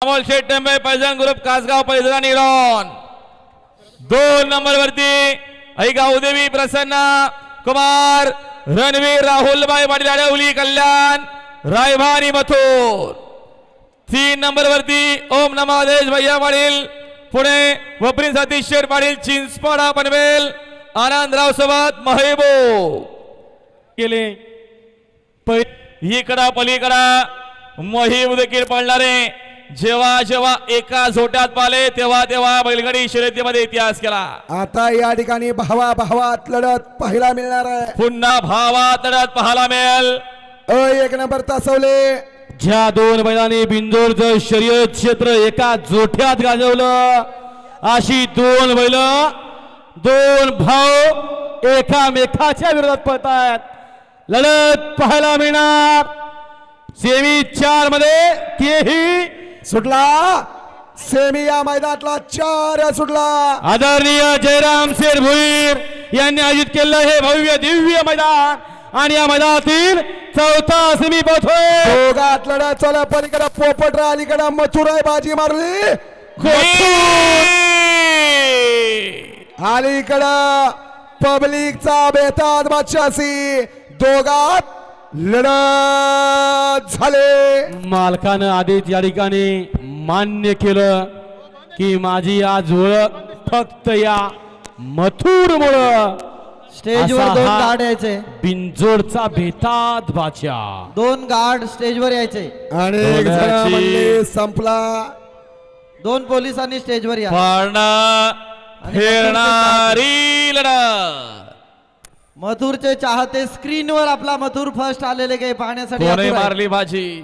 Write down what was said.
अमोल शेठ Tembe पैजण group Kasgaon पैजण Niroshan 2 number वरती ऐका उदेवी प्रसन्न कुमार रणवीर राहुल भाई पाटील आडवली कल्याण रायभानी मथुर 3 नंबर वरती ओम नमादेश भैया पाटील पुणे वपरी सतीश शेठ पाटील चिंचपाडा पनवेल आनंदराव सोबत महबूब केले इकडा पलीकडा मोहीम देखील पडणारे जेव्हा जेव्हा एका झोट्यात पाले तेव्हा तेव्हा बैलगाडी शर्यतीमध्ये इतिहास केला। आता या ठिकाणी भावा भावात लढत पाहायला मिळणार आहे। पुन्हा भावात लढत पाहायला मिळेल। 1 नंबर तासवले ज्या 2 बैलांनी बिंदोरचं शर्यत क्षेत्र एका जोठ्यात गाजवलं अशी 2 बैल 2 भाऊ एकामेकाच्या विरोधात पळतात। लढत पाहायला मिळणार सेमी 4 मध्ये तेही सुटला सेमी या मैदानातला 4 सुटला। आदरणीय जयराम शेठ भुईर यांनी आयोजित केलेलं हे भव्य दिव्य मैदान आणि या मैदानातील 4था सेमी पोहोचतोय। दोघात लढत चला पलीकडे पोपट अलीकडे मथुराई बाजी मारली अलीकडे पब्लिकचा बेताज बादशाही दोघात लढत झाले। मालकानं आधीच या ठिकाणी मान्य केलं की माझी आज ओळख फक्त या मथुर मुळे स्टेजवर 2 गार्ड यायचे बिंजोडचा बेताद बाचा 2 गार्ड स्टेजवर यायचे आणि एक जण म्हणले संपला 2 पोलिसांनी स्टेजवर या फिरणारी लढत मथुरचे चाहते स्क्रीनवर आपला मथुर फर्स्ट आलेले काही पाहण्यासाठी कोणी आतुर आहे. मारली भाजी